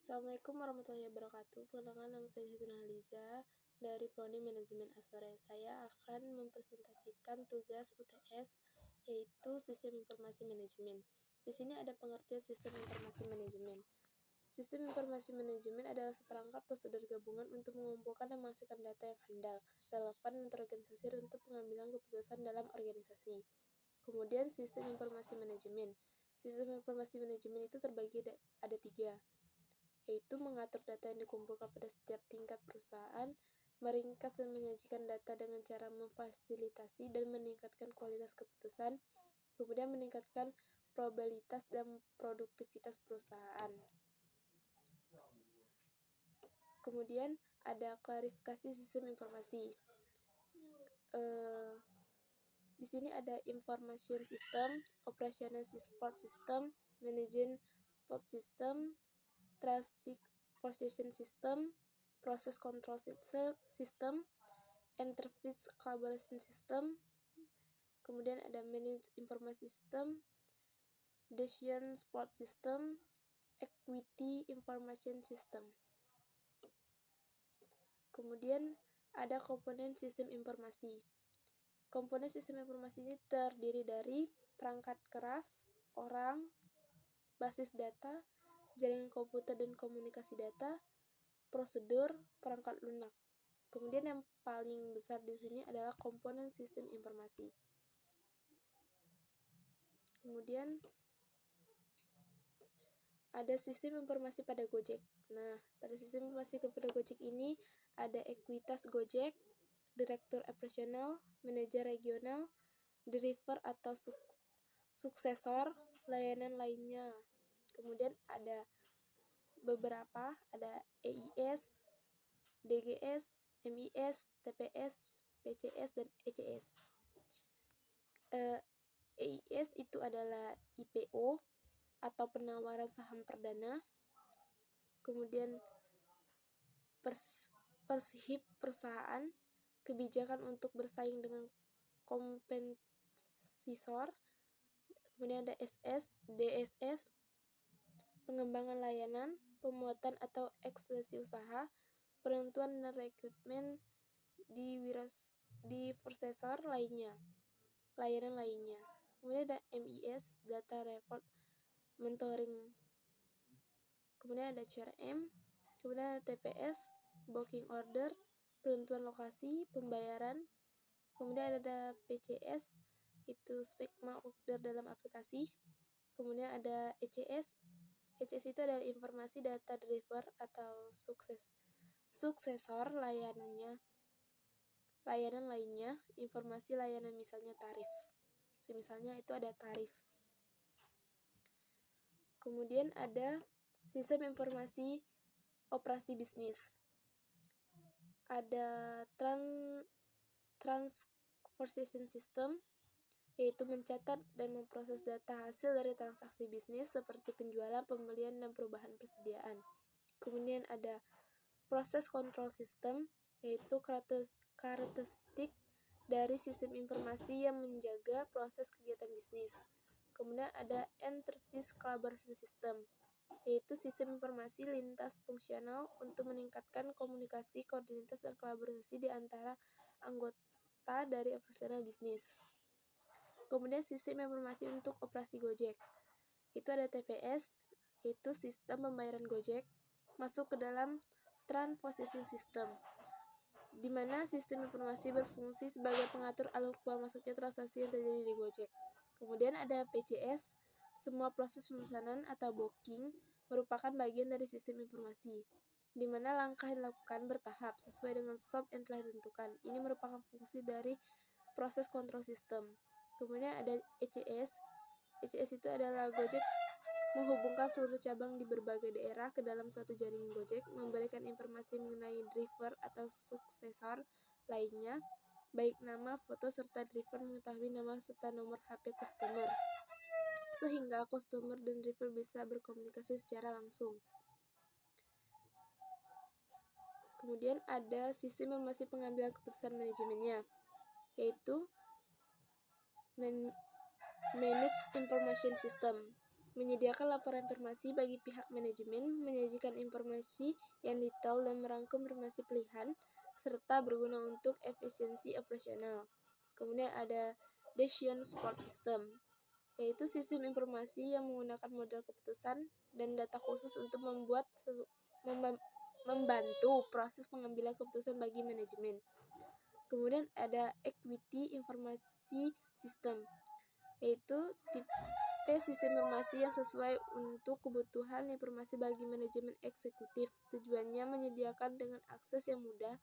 Assalamualaikum warahmatullahi wabarakatuh. Perkenalkan, nama saya Zaitul Nurhaliza dari Prodi Manajemen Asore. Saya akan mempresentasikan tugas UTS, yaitu Sistem Informasi Manajemen. Di sini ada pengertian Sistem Informasi Manajemen. Sistem Informasi Manajemen adalah seperangkat prosedur gabungan untuk mengumpulkan dan menghasilkan data yang handal, relevan, dan terorganisasi untuk pengambilan keputusan dalam organisasi. Kemudian Sistem Informasi Manajemen. Sistem Informasi Manajemen itu terbagi ada 3, yaitu mengatur data yang dikumpulkan pada setiap tingkat perusahaan, meringkas dan menyajikan data dengan cara memfasilitasi dan meningkatkan kualitas keputusan, kemudian meningkatkan probabilitas dan produktivitas perusahaan. Kemudian ada klarifikasi sistem informasi. Di sini ada information system, operational support system, management support system, transportation system, process control system, interface collaboration system, kemudian ada manage information system, decision support system, equity information system. Kemudian ada komponen sistem informasi. Komponen sistem informasi ini terdiri dari perangkat keras, orang, basis data, jaringan komputer dan komunikasi data, prosedur, perangkat lunak. Kemudian yang paling besar di sini adalah komponen sistem informasi. Kemudian ada sistem informasi pada Gojek. Nah, pada sistem informasi pada Gojek ini ada ekuitas Gojek, direktur operasional, manajer regional, driver atau suksesor, layanan lainnya. Kemudian ada beberapa, ada EIS, DGS, MIS, TPS, PCS, dan ECS. EIS itu adalah IPO atau penawaran saham perdana. Kemudian persihip perusahaan, kebijakan untuk bersaing dengan kompetitor. Kemudian ada DSS, pengembangan layanan, pemuatan atau ekspansi usaha, penentuan dan rekrutmen di processor layanan lainnya. Kemudian ada MIS, data report mentoring. Kemudian ada CRM, kemudian ada TPS, booking order, penentuan lokasi, pembayaran. Kemudian ada PCS, itu skema order dalam aplikasi. Kemudian ada ECS. ECS itu adalah informasi data driver atau suksesor layanan lainnya, informasi layanan misalnya tarif. Misalnya itu ada tarif. Kemudian ada sistem informasi operasi bisnis. Ada transportation system, yaitu mencatat dan memproses data hasil dari transaksi bisnis seperti penjualan, pembelian, dan perubahan persediaan. Kemudian ada proses control system, yaitu karakteristik dari sistem informasi yang menjaga proses kegiatan bisnis. Kemudian ada interface collaboration system, yaitu sistem informasi lintas fungsional untuk meningkatkan komunikasi, koordinasi, dan kolaborasi di antara anggota dari operasional bisnis. Kemudian sistem informasi untuk operasi Gojek, itu ada TPS, yaitu sistem pembayaran Gojek, masuk ke dalam transportation system, di mana sistem informasi berfungsi sebagai pengatur alur keluar masuknya transaksi yang terjadi di Gojek. Kemudian ada PCS, semua proses pemesanan atau booking merupakan bagian dari sistem informasi, di mana langkah yang dilakukan bertahap sesuai dengan scope yang telah ditentukan. Ini merupakan fungsi dari proses control system. Kemudian ada ECS. ECS itu adalah Gojek menghubungkan seluruh cabang di berbagai daerah ke dalam suatu jaringan Gojek, memberikan informasi mengenai driver atau suksesor lainnya, baik nama, foto, serta driver mengetahui nama serta nomor HP customer, sehingga customer dan driver bisa berkomunikasi secara langsung. Kemudian ada sistem informasi pengambilan keputusan manajemennya, yaitu Managed Information System. menyediakan laporan informasi bagi pihak manajemen, menyajikan informasi yang detail dan merangkum informasi pilihan, serta berguna untuk efisiensi operasional. Kemudian ada decision support system, yaitu sistem informasi yang menggunakan model keputusan dan data khusus untuk membantu proses pengambilan keputusan bagi manajemen. Kemudian ada equity informasi system, yaitu tipe sistem informasi yang sesuai untuk kebutuhan informasi bagi manajemen eksekutif. Tujuannya menyediakan dengan akses yang mudah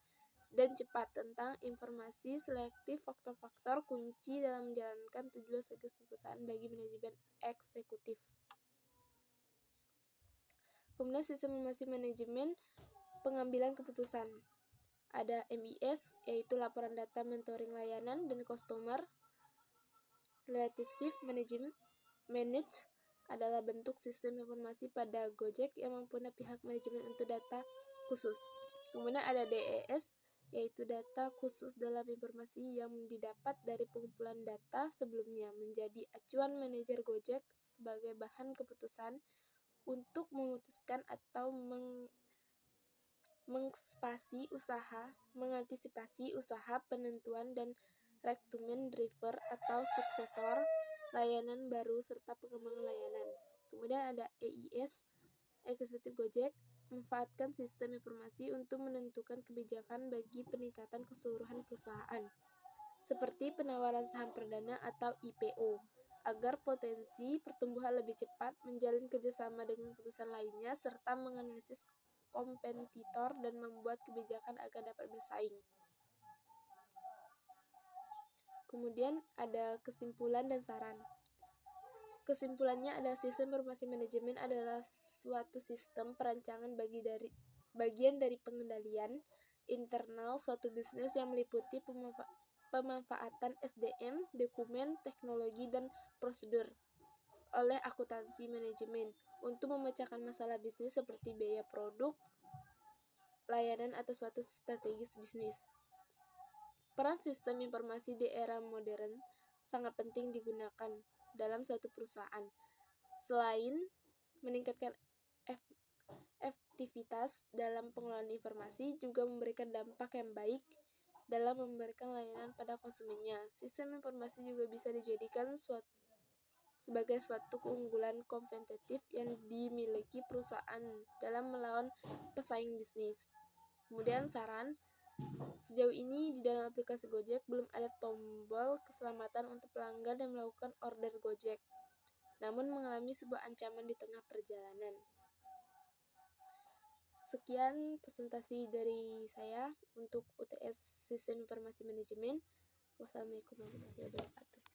dan cepat tentang informasi selektif faktor-faktor kunci dalam menjalankan tujuan strategis perusahaan bagi manajemen eksekutif. Kemudian sistem informasi manajemen pengambilan keputusan. Ada MES, yaitu laporan data mentoring layanan dan customer. Relationship Manage adalah bentuk sistem informasi pada Gojek yang mempunyai pihak manajemen untuk data khusus. Kemudian ada DES, yaitu data khusus dalam informasi yang didapat dari pengumpulan data sebelumnya menjadi acuan manajer Gojek sebagai bahan keputusan untuk memutuskan atau mengantisipasi usaha penentuan dan rekrutmen driver atau suksesor layanan baru serta pengembangan layanan. Kemudian ada EIS, Eksekutif Gojek, memanfaatkan sistem informasi untuk menentukan kebijakan bagi peningkatan keseluruhan perusahaan, seperti penawaran saham perdana atau IPO, agar potensi pertumbuhan lebih cepat, menjalin kerjasama dengan perusahaan lainnya, serta menganalisis kompetitor dan membuat kebijakan agar dapat bersaing. Kemudian ada kesimpulan dan saran. Kesimpulannya adalah sistem informasi manajemen adalah suatu sistem perancangan bagian dari pengendalian internal suatu bisnis yang meliputi pemanfaatan SDM, dokumen, teknologi, dan prosedur oleh akuntansi manajemen untuk memecahkan masalah bisnis seperti biaya produk, layanan, atau suatu strategis bisnis. Peran sistem informasi di era modern sangat penting digunakan dalam suatu perusahaan. Selain meningkatkan efektivitas dalam pengelolaan informasi, juga memberikan dampak yang baik dalam memberikan layanan pada konsumennya. Sistem informasi juga bisa dijadikan sebagai suatu keunggulan kompetitif yang dimiliki perusahaan dalam melawan pesaing bisnis. Kemudian saran, sejauh ini di dalam aplikasi Gojek belum ada tombol keselamatan untuk pelanggan yang melakukan order Gojek, namun mengalami sebuah ancaman di tengah perjalanan. Sekian presentasi dari saya untuk UTS Sistem Informasi Manajemen. Wassalamualaikum warahmatullahi wabarakatuh.